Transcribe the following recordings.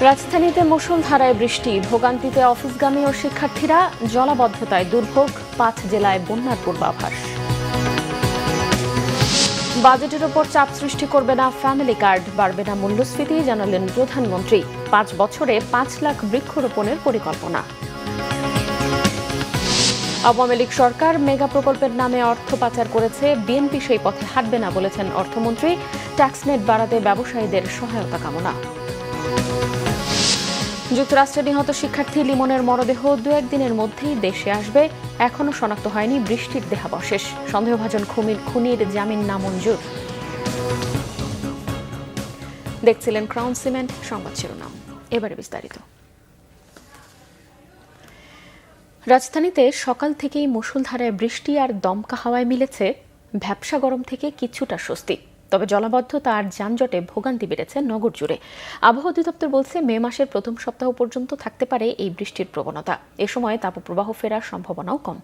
রাজধানীতে মুষলধারায় বৃষ্টি, ভোগান্তিতে অফিসগামী ও শিক্ষার্থীরা, জলাবদ্ধতায় দুর্ভোগ, ৫ জেলায় বন্যার পূর্বাভাস। বাজেটের ওপর চাপ সৃষ্টি করবে না ফ্যামিলি কার্ড, বাড়বে না মূল্যস্ফীতি, জানালেন প্রধানমন্ত্রী। ৫ বছরে ৫ লাখ বৃক্ষরোপণের পরিকল্পনা। আওয়ামী লীগ সরকার মেগা প্রকল্পের নামে অর্থ পাচার করেছে, বিএনপি সেই পথে হাঁটবে না বলেছেন অর্থমন্ত্রী। ট্যাক্স নেট বাড়াতে ব্যবসায়ীদের সহায়তা কামনা। যুক্তরাষ্ট্রে নিহত শিক্ষার্থী লিমনের মরদেহ ২-১ দিনের মধ্যেই দেশে আসবে। এখনও শনাক্ত হয়নি বৃষ্টির দেহাবশেষ। সন্দেহভাজন খুনির জামিন নামঞ্জুর। দেখছিলেন ক্রাউন সিমেন্ট সংবাদ শিরোনাম, এবারে বিস্তারিত। রাজধানীতে সকাল থেকেই মুষলধারায় বৃষ্টি আর দমকা হাওয়ায় মিলেছে ভ্যাপসা গরম থেকে কিছুটা স্বস্তি। তবে জলাবদ্ধতা আর যানজটে ভোগান্তি বেড়েছে নগর জুড়ে। আবহাওয়া অধিদপ্তর বলছে, মে মাসের প্রথম সপ্তাহ পর্যন্ত থাকতে পারে এই বৃষ্টির প্রবণতা। এ সময় তাপপ্রবাহ ফেরার সম্ভাবনাও কম।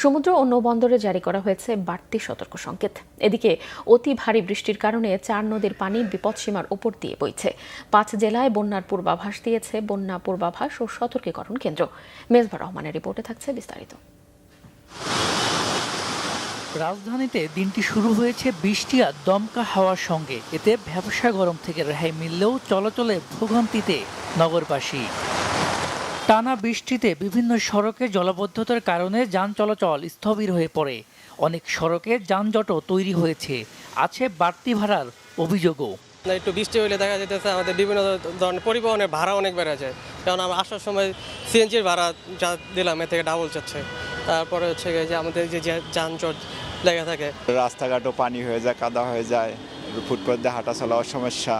সমুদ্র ও নৌবন্দরে জারি করা হয়েছে বাড়তি সতর্ক সংকেত। এদিকে অতি ভারী বৃষ্টির কারণে ৪ নদীর পানি বিপদসীমার উপর দিয়ে বইছে। ৫ জেলায় বন্যার পূর্বাভাস দিয়েছে বন্যা পূর্বাভাস ও সতর্কীকরণ কেন্দ্র। মেজবা রহমানের রিপোর্টে থাকছে বিস্তারিত। রাজধানীতে দিনটি শুরু হয়েছে বৃষ্টি আর দমকা হাওয়ার সঙ্গে। এতে ভ্যাপসা গরম থেকে রেহাই মিললেও চলাচলে ভোগান্তিতে নগরবাসী। টানা বৃষ্টিতে বিভিন্ন সড়কে জলাবদ্ধতার কারণে যান চলাচল স্থবির হয়ে পড়ে। অনেক সড়কে যানজটও তৈরি হয়েছে, আছে বাড়তি ভাড়ার অভিযোগও। একটু বৃষ্টি হলে দেখা যেতেছে আমাদের বিভিন্ন ধরনের পরিবহনের ভাড়া অনেক বেড়ে যায়। কারণ আমরা আসার সময় সিএনজির ভাড়া যা দিলাম এর থেকে ডাবল যাচ্ছে। তারপরে হচ্ছে যে আমাদের যে যানজট লেগে থাকে, রাস্তাঘাটও পানি হয়ে যায়, কাদা হয়ে যায়, ফুটপাত দিয়ে হাঁটা চলার সমস্যা,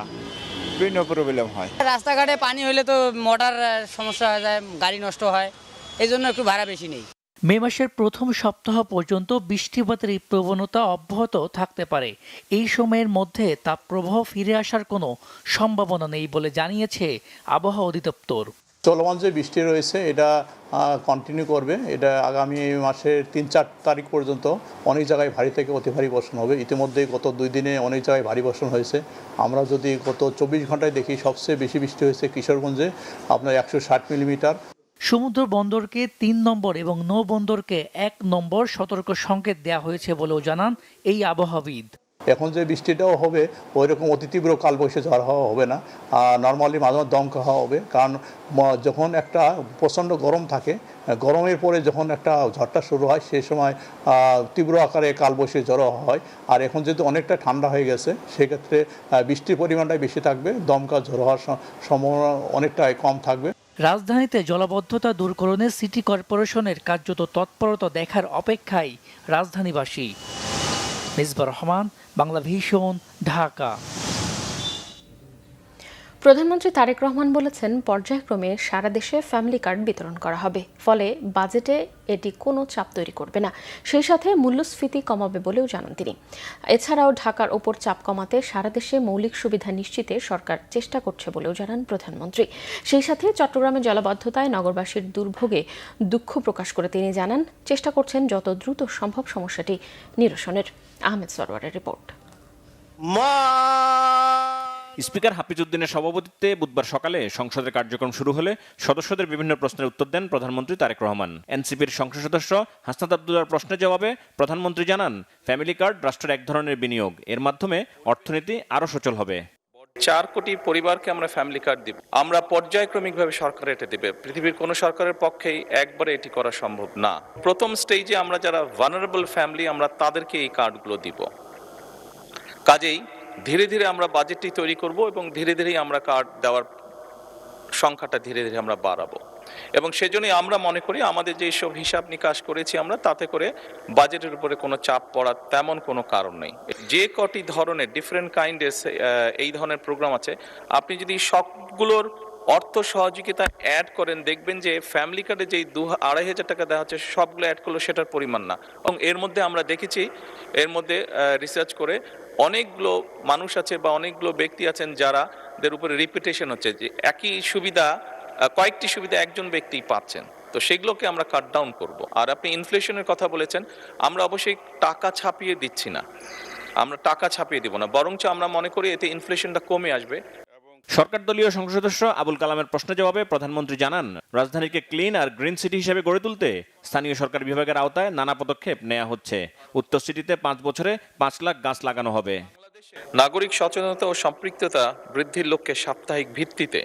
বিভিন্ন প্রবলেম হয়। রাস্তাঘাটে পানি হলে তো মোটর সমস্যা হয়ে যায়, গাড়ি নষ্ট হয়, এই জন্য একটু ভাড়া বেশি নেই। মে মাসের প্রথম সপ্তাহ পর্যন্ত বৃষ্টিপাতের এই প্রবণতা অব্যাহত থাকতে পারে। এই সময়ের মধ্যে তাপপ্রবাহ ফিরে আসার কোনো সম্ভাবনা নেই বলে জানিয়েছে আবহাওয়া অধিদপ্তর। চলমান যে বৃষ্টি রয়েছে এটা কন্টিনিউ করবে। এটা আগামী মাসের ৩-৪ তারিখ পর্যন্ত অনেক জায়গায় ভারী থেকে অতি ভারী বর্ষণ হবে। ইতিমধ্যে গত 2 দিনে অনেক জায়গায় ভারী বর্ষণ হয়েছে। আমরা যদি গত 24 ঘন্টায় দেখি, সবচেয়ে বেশি বৃষ্টি হয়েছে কিশোরগঞ্জে, আপনার 160 মিলিমিটার। সমুদ্র বন্দরকে ৩ নম্বর এবং নৌবন্দরকে 1 নম্বর সতর্ক সংকেত দেওয়া হয়েছে বলেও জানান এই আবহাওয়াবিদ। এখন যে বৃষ্টিটাও হবে ওই রকম অতি তীব্র কালবৈশাখী ঝড় হওয়া হবে না, নর্মালি মাঝে মাঝে দমকা হওয়া হবে। কারণ যখন একটা প্রচণ্ড গরম থাকে, গরমের পরে যখন একটা ঝড়টা শুরু হয় সেই সময় তীব্র আকারে কালবৈশাখী ঝড় হয়। আর এখন যেহেতু অনেকটা ঠান্ডা হয়ে গেছে, সেক্ষেত্রে বৃষ্টির পরিমাণটাই বেশি থাকবে, দমকা ঝড় হওয়ার সম্ভাবনা অনেকটাই কম থাকবে। রাজধানীতে জলাবদ্ধতা দূরকরণে সিটি কর্পোরেশনের কার্যত তৎপরতা দেখার অপেক্ষায় রাজধানীবাসী। মেজবা রহমান, বাংলা ভিশন, ঢাকা। প্রধানমন্ত্রী তারেক রহমান বলেছেন, পর্যায়ক্রমে সারা দেশে ফ্যামিলি কার্ড বিতরণ করা হবে। ফলে বাজেটে এটি কোনো চাপ তৈরি করবে না, সেই সাথে মূল্যস্ফীতি কমাবে বলেও জানান তিনি। এছাড়াও ঢাকার ওপর চাপ কমাতে সারা দেশে মৌলিক সুবিধা নিশ্চিতে সরকার চেষ্টা করছে বলেও জানান প্রধানমন্ত্রী। সেই সাথে চট্টগ্রামে জলাবদ্ধতায় নগরবাসীর দুর্ভোগে দুঃখ প্রকাশ করে তিনি জানান, চেষ্টা করছেন যত দ্রুত সম্ভব সমস্যাটি নিরসনের। আহমেদ সরওয়ারের রিপোর্ট। স্পিকার হাফিজউদ্দিনের সভাপতিত্বে বুধবার সকালে সংসদের কার্যক্রম শুরু হলে সদস্যদের বিভিন্ন প্রশ্নের উত্তর দেন প্রধানমন্ত্রী তারেক রহমান। এনসিপির সংসদ সদস্য হাসনাত আব্দুল্লাহর প্রশ্নের জবাবে প্রধানমন্ত্রী জানান, ফ্যামিলি কার্ড রাষ্ট্রের এক ধরনের বিনিয়োগ, এর মাধ্যমে অর্থনীতি আরও সচল হবে। 4 কোটি পরিবারকে আমরা ফ্যামিলি কার্ড দিব। আমরা পর্যায়ক্রমিকভাবে সরকার এটা দিবে। পৃথিবীর কোনো সরকারের পক্ষেই একবারে এটি করা সম্ভব না। প্রথম স্টেজে আমরা যারা ভালনারেবল ফ্যামিলি, আমরা তাদেরকে এই কার্ডগুলো দিব। কাজেই ধীরে ধীরে আমরা বাজেটটি তৈরি করব এবং ধীরে ধীরেই আমরা কার্ড দেওয়ার সংখ্যাটা ধীরে ধীরে আমরা বাড়াবো। এবং সেজন্যই আমরা মনে করি আমাদের যে সব হিসাব নিকাশ করেছি আমরা, তাতে করে বাজেটের উপরে কোনো চাপ পড়ার তেমন কোনো কারণ নেই। যে কটি ধরনের ডিফারেন্ট কাইন্ডের এই ধরনের প্রোগ্রাম আছে, আপনি যদি সবগুলোর অর্থ সহযোগিতা অ্যাড করেন, দেখবেন যে ফ্যামিলি কার্ডে যেই 2,500 টাকা দেওয়া হচ্ছে সবগুলো অ্যাড করলো সেটার পরিমাণ না। এবং এর মধ্যে আমরা দেখেছি, এর মধ্যে রিসার্চ করে অনেকগুলো মানুষ আছে বা অনেকগুলো ব্যক্তি আছেন যাদের উপরে রিপিটেশন হচ্ছে, যে একই সুবিধা কয়েকটি সুবিধা একজন ব্যক্তি পাচ্ছেন। তো সেগুলোকে আমরা কাট ডাউন করব। আর আপনি ইনফ্লেশনের কথা বলেছেন, আমরা অবশ্যই টাকা ছাপিয়ে দিচ্ছি না, আমরা টাকা ছাপিয়ে দিব না, বরঞ্চ আমরা মনে করি এতে ইনফ্লেশনটা কমে আসবে। সরকার দলীয় সংসদ সদস্য আবুল কালামের প্রশ্নের জবাবে প্রধানমন্ত্রী জানান, রাজধানীকে ক্লিন আর গ্রিন সিটি হিসেবে গড়ে তুলতে স্থানীয় সরকার বিভাগের আওতায় নানা পদক্ষেপ নেওয়া হচ্ছে। উত্তর সিটিতে 5 বছরে 5 লাখ গাছ লাগানো হবে। নাগরিক সচেতনতা ও সম্পৃক্ততা বৃদ্ধির লক্ষ্যে সাপ্তাহিক ভিত্তিতে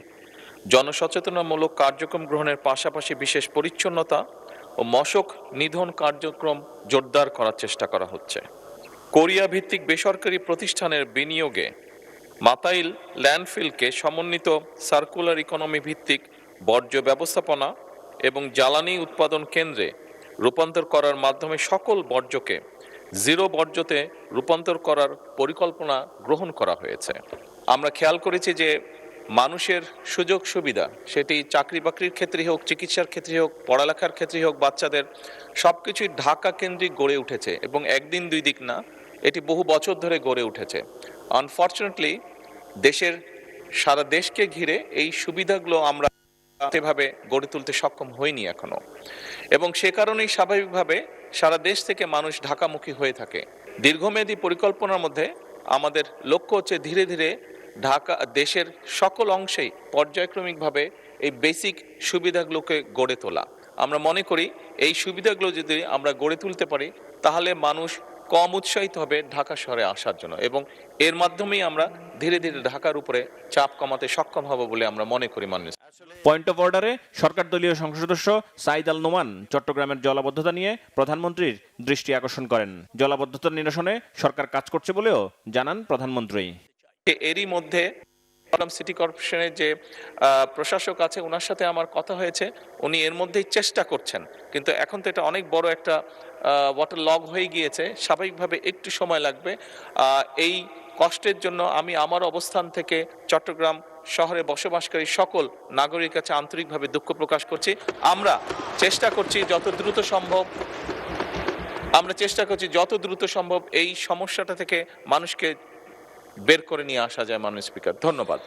জনসচেতনামূলক কার্যক্রম গ্রহণের পাশাপাশি বিশেষ পরিচ্ছন্নতা ও মশক নিধন কার্যক্রম জোরদার করার চেষ্টা করা হচ্ছে। কোরিয়া ভিত্তিক বেসরকারি প্রতিষ্ঠানের বিনিয়োগে মাতাইল ল্যান্ডফিলকে সমন্বিত সার্কুলার ইকোনমি ভিত্তিক বর্জ্য ব্যবস্থাপনা এবং জ্বালানি উৎপাদন কেন্দ্রে রূপান্তর করার মাধ্যমে সকল বর্জ্যকে জিরো বর্জ্যতে রূপান্তর করার পরিকল্পনা গ্রহণ করা হয়েছে। আমরা খেয়াল করেছি যে মানুষের সুযোগ সুবিধা, সেটি চাকরি বাকরির ক্ষেত্রে হোক, চিকিৎসার ক্ষেত্রে হোক, পড়ালেখার ক্ষেত্রে হোক, বাচ্চাদের সবকিছুই ঢাকা কেন্দ্রিক গড়ে উঠেছে এবং একদিন দুই দিক না, এটি বহু বছর ধরে গড়ে উঠেছে। আনফর্চুনেটলি দেশের সারা দেশকে ঘিরে এই সুবিধাগুলো আমরা সেভাবে গড়ে তুলতে সক্ষম হইনি এখনো, এবং সে কারণেই স্বাভাবিকভাবে সারা দেশ থেকে মানুষ ঢাকামুখী হয়ে থাকে। দীর্ঘমেয়াদী পরিকল্পনার মধ্যে আমাদের লক্ষ্য হচ্ছে ধীরে ধীরে ঢাকা দেশের সকল অংশেই পর্যায়ক্রমিকভাবে এই বেসিক সুবিধাগুলোকে গড়ে তোলা। আমরা মনে করি এই সুবিধাগুলো যদি আমরা গড়ে তুলতে পারি তাহলে মানুষ কম উৎসাহিত হবে ঢাকা শহরে আসার জন্য, এবং এর মাধ্যমেই আমরা ধীরে ধীরে ঢাকার উপরে চাপ কমাতে সক্ষম হব বলে আমরা মনে করি। মানুষ পয়েন্ট অফ অর্ডারে সরকার দলীয় সংসদ সদস্য সাইদ আল নোমান চট্টগ্রামের জলাবদ্ধতা নিয়ে প্রধানমন্ত্রীর দৃষ্টি আকর্ষণ করেন। জলাবদ্ধতা নিরসনে সরকার কাজ করছে বলেও জানান প্রধানমন্ত্রী। এরই মধ্যে সিটি কর্পোরেশনের যে প্রশাসক আছে ওনার সাথে আমার কথা হয়েছে, উনি এর মধ্যেই চেষ্টা করছেন, কিন্তু এখন তো এটা অনেক বড় একটা ওয়াটার লগ হয়ে গিয়েছে, স্বাভাবিকভাবে একটু সময় লাগবে। এই কষ্টের জন্য আমি আমার অবস্থান থেকে চট্টগ্রাম শহরে বসবাসকারী সকল নাগরিকের কাছে আন্তরিকভাবে দুঃখ প্রকাশ করছি। আমরা চেষ্টা করছি যত দ্রুত সম্ভব এই সমস্যাটা থেকে মানুষকে বের করে নিয়ে আসা যায়। মাননীয় স্পিকার, ধন্যবাদ।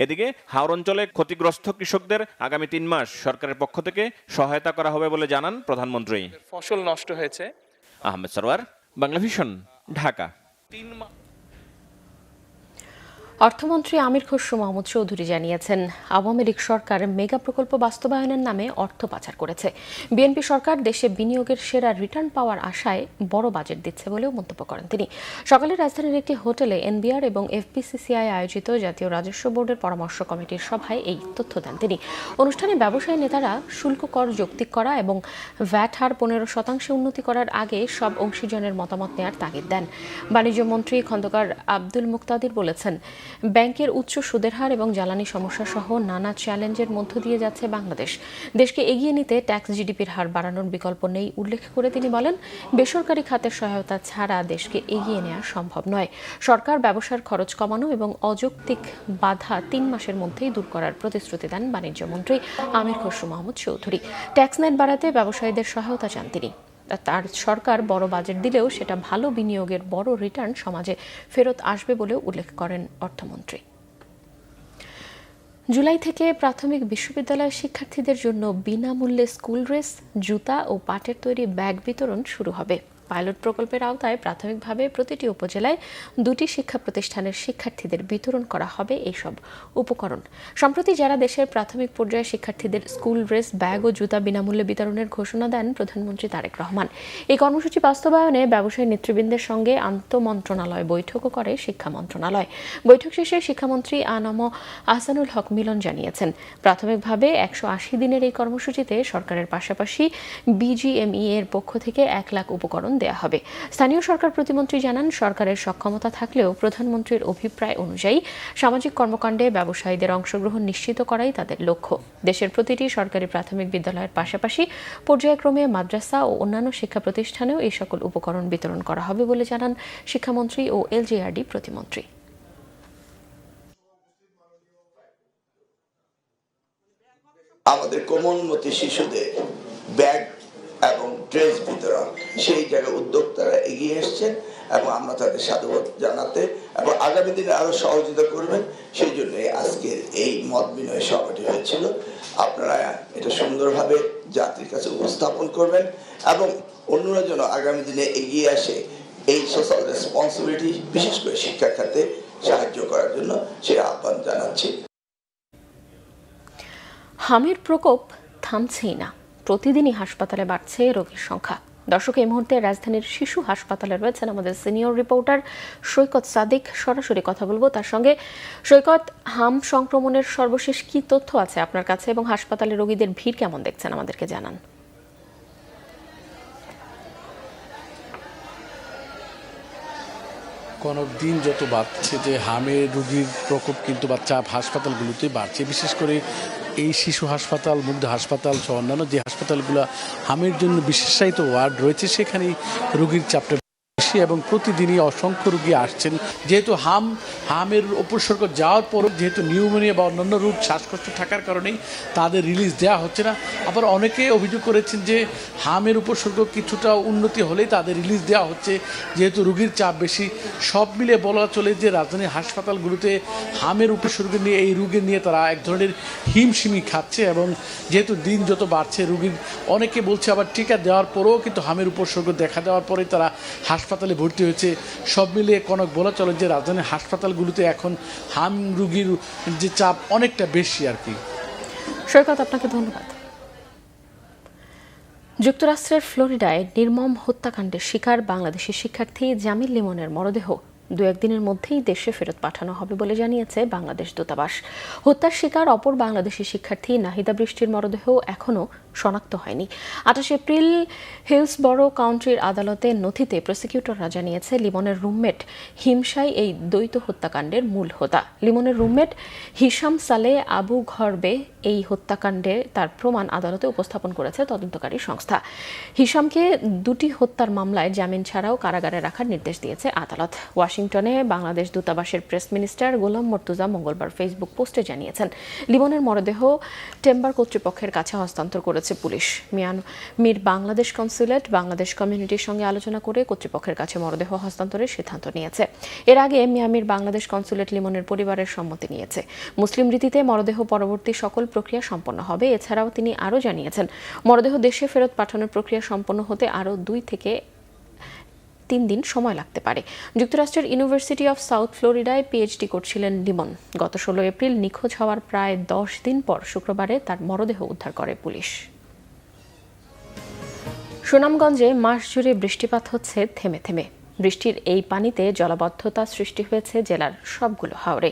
এদিকে হাওর অঞ্চলে ক্ষতিগ্রস্ত কৃষকদের আগামী 3 মাস সরকারের পক্ষ থেকে সহায়তা করা হবে বলে জানান প্রধানমন্ত্রী। ফসল নষ্ট হয়েছে। আহমেদ সরওয়ার, বাংলাভিশন, ঢাকা। অর্থমন্ত্রী আমির খসরু মাহমুদ চৌধুরী জানিয়েছেন, আওয়ামী লীগ সরকার মেগা প্রকল্প বাস্তবায়নের নামে অর্থ পাচার করেছে। বিএনপি সরকার দেশে বিনিয়োগের সেরা রিটার্ন পাওয়ার আশায় বড় বাজেট দিচ্ছে বলেও মন্তব্য করেন তিনি। সকালে রাজধানীর একটি হোটেলে এনবিআর এবং এফবিসিসিআই আয়োজিত জাতীয় রাজস্ব বোর্ডের পরামর্শ কমিটির সভায় এই তথ্য দেন তিনি। অনুষ্ঠানে ব্যবসায়ী নেতারা শুল্ক কর যৌক্তিক করা এবং ভ্যাট হার 15% উন্নতি করার আগে সব অংশীজনের মতামত নেওয়ার তাগিদ দেন। বাণিজ্য মন্ত্রী খন্দকার আব্দুল মুক্তাদির বলেছেন, ব্যাংকের উচ্চ সুদের হার এবং জ্বালানি সমস্যা সহ নানা চ্যালেঞ্জের মধ্য দিয়ে যাচ্ছে বাংলাদেশ। দেশকে এগিয়ে নিতে ট্যাক্স জিডিপির হার বাড়ানোর বিকল্প নেই উল্লেখ করে তিনি বলেন, বেসরকারি খাতের সহায়তা ছাড়া দেশকে এগিয়ে নেওয়া সম্ভব নয়। সরকার ব্যবসার খরচ কমানো এবং অযৌক্তিক বাধা 3 মাসের মধ্যেই দূর করার প্রতিশ্রুতি দেন বাণিজ্য মন্ত্রী আমির খসরু মাহমুদ চৌধুরী। ট্যাক্স নেট বাড়াতে ব্যবসায়ীদের সহায়তা চান তিনি। তার সরকার বড় বাজেট দিলেও সেটা ভালো বিনিয়োগের বড় রিটার্ন সমাজে ফেরত আসবে বলেও উল্লেখ করেন অর্থমন্ত্রী। জুলাই থেকে প্রাথমিক বিশ্ববিদ্যালয় শিক্ষার্থীদের জন্য বিনামূল্যে স্কুল ড্রেস, জুতা ও পাটের তৈরি ব্যাগ বিতরণ শুরু হবে। পাইলট প্রকল্পের আওতায় প্রাথমিকভাবে প্রতিটি উপজেলায় 2টি শিক্ষা প্রতিষ্ঠানের শিক্ষার্থীদের বিতরণ করা হবে এইসব উপকরণ। সম্প্রতি যারা দেশের প্রাথমিক পর্যায়ে শিক্ষার্থীদের স্কুল ড্রেস, ব্যাগ ও জুতা বিনামূল্যে বিতরণের ঘোষণা দেন প্রধানমন্ত্রী তারেক রহমান। এই কর্মসূচি বাস্তবায়নে ব্যবসায়ী নেতৃবৃন্দের সঙ্গে আন্তঃমন্ত্রণালয় বৈঠকও করে শিক্ষা মন্ত্রণালয়। বৈঠক শেষে শিক্ষামন্ত্রী আনম আহসানুল হক মিলন জানিয়েছেন, প্রাথমিকভাবে 180 দিনের এই কর্মসূচিতে সরকারের পাশাপাশি বিজিএমই এর পক্ষ থেকে 1 লাখ উপকরণ দেয়া হবে। স্থানীয় সরকার প্রতিমন্ত্রী জানান, সরকারের সক্ষমতা থাকলেও প্রধানমন্ত্রীর অভিপ্রায় অনুযায়ী সামাজিক কর্মকাণ্ডে ব্যবসায়ীদের অংশগ্রহণ নিশ্চিত করাই তাদের লক্ষ্য। দেশের প্রতিটি সরকারি প্রাথমিক বিদ্যালয়ের পাশাপাশি পর্যায়ক্রমে মাদ্রাসা ও অন্যান্য শিক্ষা প্রতিষ্ঠানেও এই সকল উপকরণ বিতরণ করা হবে বলে জানান শিক্ষামন্ত্রী ও এলজেআরডি প্রতিমন্ত্রী। আমাদের কোমলমতি শিশুদের ব্যাগ এবং ড্রেস বিতরণ, সেই জায়গায় উদ্যোক্তারা এগিয়ে এসছেন এবং আমরা তাদের সাধুবাদ জানাতে এবং আগামী দিনে আরো সহযোগিতা করবেন সেই জন্য আজকের এই মত বিনিময় সভাটি হয়েছিল। আপনারা এটা সুন্দরভাবে জাতির কাছে উপস্থাপন করবেন এবং অন্যরা যেন আগামী দিনে এগিয়ে আসে এই সোশ্যাল রেসপন্সিবিলিটি, বিশেষ করে শিক্ষা খাতে সাহায্য করার জন্য সে আহ্বান জানাচ্ছি। হামের প্রকোপ থামছেই না, প্রতিদিনই হাসপাতালে বাড়ছে রোগীর সংখ্যা। দর্শক, এই মুহূর্তে রাজধানীর শিশু হাসপাতালে রয়েছেন আমাদের সিনিয়র রিপোর্টার সৈকত সাদিক। সরাসরি কথা বলবো তার সঙ্গে। সৈকত, হাম সংক্রমণের সর্বশেষ কি তথ্য আছে আপনার কাছে এবং হাসপাতালে রোগীদের ভিড় কেমন দেখছেন আমাদেরকে জানান। দিন যত বাড়ছে যে হামের রোগীর প্রকোপ কিন্তু চাপ হাসপাতালগুলোতে বাড়ছে, বিশেষ করে এই শিশু হাসপাতাল, মুগ্ধ হাসপাতাল সহ অন্যান্য যে হাসপাতালগুলো হামের জন্য বিশেষায়িত ওয়ার্ড রয়েছে সেখানেই রোগীর চাপটা বেশি এবং প্রতিদিনই অসংখ্য রোগী আসছেন। যেহেতু হামের উপসর্গ যাওয়ার পরও যেহেতু নিউমোনিয়া বা অন্যান্য রোগ শ্বাসকষ্ট থাকার কারণেই তাদের রিলিজ দেওয়া হচ্ছে না। আবার অনেকে অভিযোগ করেছেন যে হামের উপসর্গ কিছুটা উন্নতি হলেই তাদের রিলিজ দেওয়া হচ্ছে, যেহেতু রোগীর চাপ বেশি। সব মিলে বলা চলে যে রাজধানীর হাসপাতালগুলোতে হামের উপসর্গ নিয়ে এই রোগী নিয়ে তারা এক ধরনের হিমশিমি খাচ্ছে এবং যেহেতু দিন যত বাড়ছে রোগীর অনেকে বলছে আবার টিকা দেওয়ার পরেও কিন্তু হামের উপসর্গ দেখা দেওয়ার পরে তারা হাসপাতালে ভর্তি হয়েছে। সব মিলিয়ে বলা চলে যে রাজধানীর হাসপাতালগুলোতে এখন হাম রোগীর যে চাপ অনেকটা বেশি আর কি। সৈকত, আপনাকে ধন্যবাদ। যুক্তরাষ্ট্রের ফ্লোরিডায় নির্মম হত্যাকাণ্ডের শিকার বাংলাদেশি শিক্ষার্থী জামিল লিমনের মরদেহ 2-1 দিনের মধ্যেই দেশে ফেরত পাঠানো হবে বলে জানিয়েছে বাংলাদেশ দূতাবাস। হত্যার শিকার অপর বাংলাদেশি শিক্ষার্থী নাহিদা বৃষ্টির মরদেহ এখনও শনাক্ত হয়নি। 28 এপ্রিল হিলসবরো কাউন্টির আদালতে নথিতে প্রসিকিউটররা জানিয়েছে লিমনের রুমমেট হিমশাই এই দ্বৈত হত্যাকাণ্ডের মূল হোতা। লিমনের রুমমেট হিশাম সালে আবু ঘরবে এই হত্যাকাণ্ডে তার প্রমাণ আদালতে উপস্থাপন করেছে তদন্তকারী সংস্থা। হিশামকে 2টি হত্যার মামলায় জামিন ছাড়াও কারাগারে রাখার নির্দেশ দিয়েছে আদালত। ওয়াশিংটনে বাংলাদেশ দূতাবাসের প্রেস মিনিস্টার গোলাম মর্তুজা মঙ্গলবার ফেসবুক পোস্টে জানিয়েছেন লিমনের মরদেহ টেম্বার কর্তৃপক্ষের কাছে হস্তান্তর করেছে police. Myanmar Bangladesh consulate Bangladesh কমিউনিটির সঙ্গে আলোচনা করে কর্তৃপক্ষের কাছে মরদেহ হস্তান্তরের সিদ্ধান্ত নিয়েছে। এর আগে মিয়ানমার বাংলাদেশ কনসুলেট লিমনের পরিবারের সম্মতি নিয়েছে। মুসলিম রীতিতে মরদেহ পরবর্তী সকল প্রক্রিয়া সম্পন্ন হবে। এছাড়াও তিনি আরও জানিয়েছেন মরদেহ দেশে ফেরত পাঠানোর প্রক্রিয়া সম্পন্ন হতে আরও 2 থেকে 3 দিন সময় লাগতে পারে। যুক্তরাষ্ট্রের ইউনিভার্সিটি অফ সাউথ ফ্লোরিডায় পিএইচডি করছিলেন লিমন। গত 16 এপ্রিল নিখোঁজ হওয়ার প্রায় 10 দিন পর শুক্রবারে তার মরদেহ উদ্ধার করে পুলিশ। সুনামগঞ্জে মাস জুড়ে বৃষ্টিপাত হচ্ছে থেমে থেমে। বৃষ্টির এই পানিতে জলাবদ্ধতা সৃষ্টি হয়েছে জেলার সবগুলো হাওরে।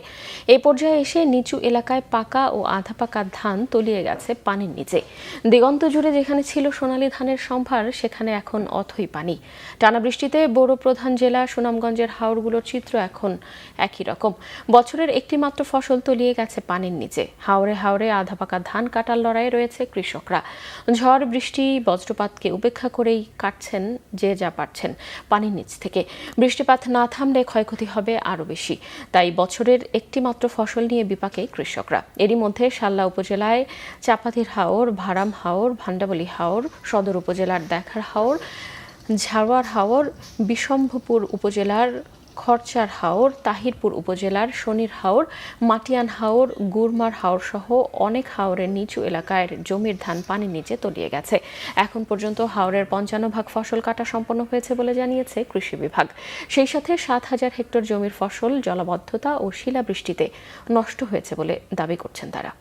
এই পর্যায়ে এসে নিচু এলাকায় পাকা ও আধা পাকা ধান তলিয়ে গেছে পানির নিচে। দিগন্ত জুড়ে যেখানে ছিল সোনালী ধানের সম্ভার সেখানে এখন অথই পানি। টানা বৃষ্টিতে বড় প্রধান জেলা সুনামগঞ্জের হাওরগুলোর চিত্র এখন একই রকম। বছরের একটি মাত্র ফসল তলিয়ে গেছে পানির নিচে। হাওরে হাওরে আধা পাকা ধান কাটার লড়াইয়ে রয়েছে কৃষকরা। ঝড় বৃষ্টি বজ্রপাতকে উপেক্ষা করেই কাটছেন যে যা পারছেন পানির নিচ থেকে। বৃষ্টিপাত না থামলে ক্ষয়ক্ষতি হবে আরও বেশি। তাই বছরের একটি মাত্র ফসল নিয়ে বিপাকে কৃষকরা। এরই মধ্যে শাল্লা উপজেলায় চাপাতির হাওর, ভারাম হাওর, ভান্ডাবলী হাওর, সদর উপজেলার দেখার হাওর, ঝাড়োয়ার হাওর, বিশম্ভপুর উপজেলার খরচার হাওর, তাহিরপুর উপজেলার শনির হাওর, মাটিয়ান হাওর, গুরমার হাওর সহ অনেক হাওরের নিচু এলাকায় জমির ধান পানির নিচে তলিয়ে গেছে। এখন পর্যন্ত হাওরের 55% ফসল কাটা সম্পন্ন হয়েছে বলে জানিয়েছে কৃষি বিভাগ। সেই সাথে 7000 হেক্টর জমির ফসল জলাবদ্ধতা ও শিলাবৃষ্টিতে নষ্ট হয়েছে বলে দাবি করছেন তারা।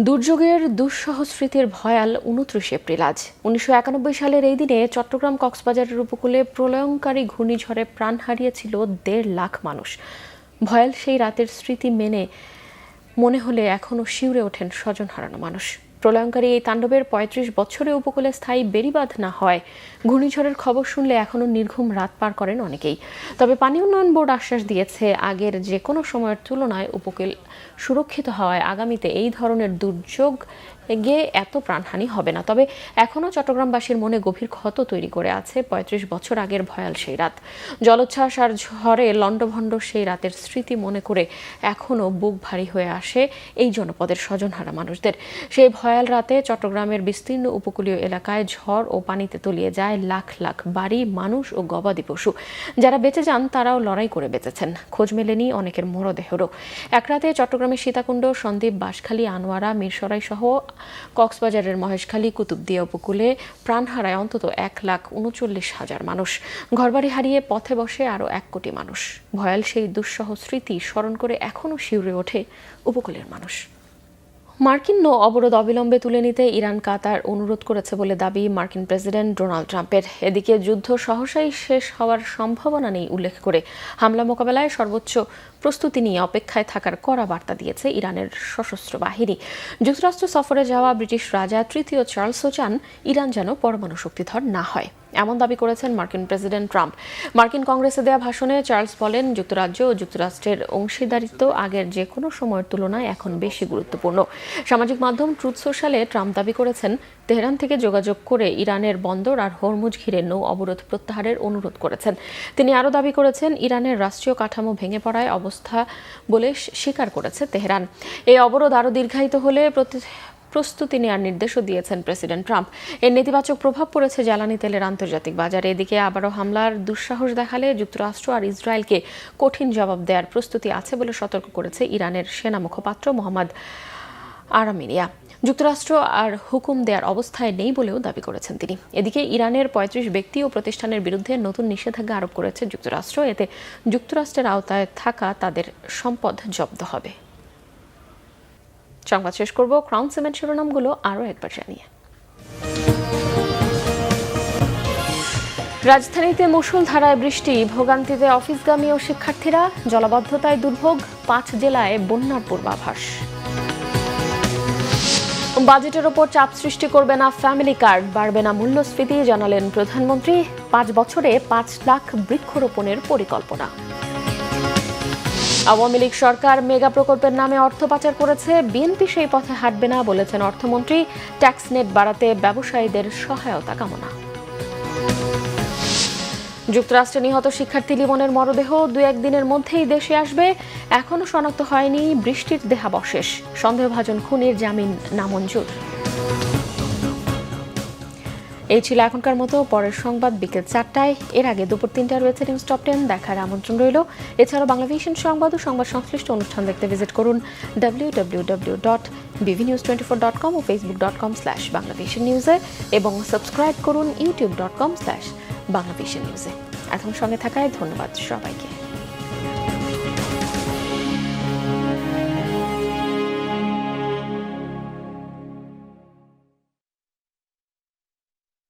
দুর্যোগের দুঃসহ স্মৃতির ভয়াল 29 এপ্রিল আজ। 1991 সালের এই দিনে চট্টগ্রাম কক্সবাজারের উপকূলে প্রলয়ঙ্কারী ঘূর্ণিঝড়ে প্রাণ হারিয়েছিল 1.5 লাখ মানুষ। ভয়াল সেই রাতের স্মৃতি মনে হলে এখনও শিউরে ওঠেন স্বজন হারানো মানুষ। প্রলয়ঙ্কারী এই তাণ্ডবের 35 বছরে উপকূলে স্থায়ী বেড়িবাঁধ না হয় ঘূর্ণিঝড়ের খবর শুনলে এখনও নির্ঘুম রাত পার করেন অনেকেই। তবে পানি উন্নয়ন বোর্ড আশ্বাস দিয়েছে আগের যে কোনো সময়ের তুলনায় উপকূল সুরক্ষিত হওয়ায় আগামীতে এই ধরনের দুর্যোগ গিয়ে এত প্রাণহানি হবে না। তবে এখনও চট্টগ্রামবাসীর মনে গভীর ক্ষত তৈরি করে আছে 35 বছর আগের ভয়াল সেই রাত। জলোচ্ছ্বাস আর ঝড়ে লণ্ডভণ্ড সেই রাতের স্মৃতি মনে করে এখনও বুক ভারী হয়ে আসে এই জনপদের স্বজনহারা মানুষদের। সেই ভয়াল রাতে চট্টগ্রামের বিস্তীর্ণ উপকূলীয় এলাকায় ঝড় ও পানিতে তলিয়ে যায় লাখ লাখ বাড়ি, মানুষ ও গবাদি পশু। যারা বেঁচে যান তারাও লড়াই করে বেঁচেছেন। খোঁজ মেলেনি অনেকের মরদেহেরও। এক রাতে চট্টগ্রামের সীতাকুণ্ড, সন্দ্বীপ, বাঁশখালী, আনোয়ারা, মিরসরাই সহ কক্সবাজারের মহেশখালী কুতুবদিয়া উপকূলে প্রাণ হারায় অন্তত 1,39,000 মানুষ। ঘরবাড়ি হারিয়ে পথে বসে আরও 1 কোটি মানুষ। ভয়াল সেই দুঃসহ স্মৃতি স্মরণ করে এখনও শিউরে ওঠে উপকূলের মানুষ। মার্কিন নৌ অবরোধ অবিলম্বে তুলে নিতে ইরান কাতার অনুরোধ করেছে বলে দাবি মার্কিন প্রেসিডেন্ট ডোনাল্ড ট্রাম্পের। এদিকে যুদ্ধ সহসাই শেষ হওয়ার সম্ভাবনা নেই উল্লেখ করে হামলা মোকাবেলায় সর্বোচ্চ প্রস্তুতি নিয়ে অপেক্ষায় থাকার কড়া বার্তা দিয়েছে ইরানের সশস্ত্র বাহিনী। যুক্তরাষ্ট্র সফরে যাওয়া ব্রিটিশ রাজা তৃতীয় চার্লসও চান ইরান যেন পরমাণু শক্তিধর না হয়, এমন দাবি করেছেন মার্কিন প্রেসিডেন্ট ট্রাম্প। মার্কিন কংগ্রেসে দেয়া ভাষণে চার্লস বলেন, যুক্তরাজ্য ও যুক্তরাষ্ট্রের অংশীদারিত্ব আগের যে কোনো সময়ের তুলনায় এখন বেশি গুরুত্বপূর্ণ। সামাজিক মাধ্যম ট্রুথ সোশ্যালে ট্রাম্প দাবি করেছেন, তেহরান থেকে যোগাযোগ করে ইরানের বন্দর আর হরমুজ ঘিরে নৌ অবরোধ প্রত্যাহারের অনুরোধ করেছেন। তিনি আরও দাবি করেছেন, ইরানের রাষ্ট্রীয় কাঠামো ভেঙে পড়ায় অবস্থা বলে স্বীকার করেছে তেহরান। এই অবরোধ আরও দীর্ঘায়িত হলে প্রস্তুতি নেওয়ার নির্দেশও দিয়েছেন প্রেসিডেন্ট ট্রাম্প। এর নেতিবাচক প্রভাব পড়েছে জ্বালানি তেলের আন্তর্জাতিক বাজারে। এদিকে আবারও হামলার দুঃসাহস দেখালে যুক্তরাষ্ট্র আর ইসরায়েলকে কঠিন জবাব দেওয়ার প্রস্তুতি আছে বলে সতর্ক করেছে ইরানের সেনা মুখপাত্র মোহাম্মদ আরামিনিয়া। যুক্তরাষ্ট্র আর হুকুম দেওয়ার অবস্থায় নেই বলেও দাবি করেছেন তিনি। এদিকে ইরানের 35 ব্যক্তি ও প্রতিষ্ঠানের বিরুদ্ধে নতুন নিষেধাজ্ঞা আরোপ করেছে যুক্তরাষ্ট্র। এতে যুক্তরাষ্ট্রের আওতায় থাকা তাদের সম্পদ জব্দ হবে। সংবাদ শেষ করব ক্রাউন সিমেন্ট শিরোনামগুলো আরও একবার জানিয়ে। রাজধানীতে মুষলধারায় বৃষ্টি, ভোগান্তিতে অফিসগামী ও শিক্ষার্থীরা, জলাবদ্ধতায় দুর্ভোগ, 5 জেলায় বন্যার পূর্বাভাস। বাজেটের ওপর চাপ সৃষ্টি করবে না ফ্যামিলি কার্ড, বাড়বে না মূল্যস্ফীতি, জানালেন প্রধানমন্ত্রী। 5 বছরে 5 লাখ বৃক্ষরোপণের পরিকল্পনা। আওয়ামী লীগ সরকার মেগা প্রকল্পের নামে অর্থ পাচার করেছে, বিএনপি সেই পথে হাঁটবে না বলেছেন অর্থমন্ত্রী। ট্যাক্স নেট বাড়াতে ব্যবসায়ীদের সহায়তা কামনা। যুক্তরাষ্ট্রে নিহত শিক্ষার্থী লিমনের মরদেহ 2-1 দিনের মধ্যেই দেশে আসবে। এখনও শনাক্ত হয়নি বৃষ্টির দেহাবশেষ। সন্দেহভাজন খুনির জামিন নামঞ্জুর। এই ছিল এখনকার মতো। পরের সংবাদ বিকেল 4টায়। এর আগে দুপুর 3টায় রয়েছে নিউজ টপ 10 দেখার আমন্ত্রণ রইল। এছাড়াও বাংলাভিশন সংবাদ ও সংবাদ সংশ্লিষ্ট অনুষ্ঠান দেখতে ভিজিট করুন www.bvnews24.com ও facebook.com/banglavisionnews এবং সাবস্ক্রাইব করুন youtube.com/banglavisionnews। এখন সঙ্গে থাকায় ধন্যবাদ সবাইকে।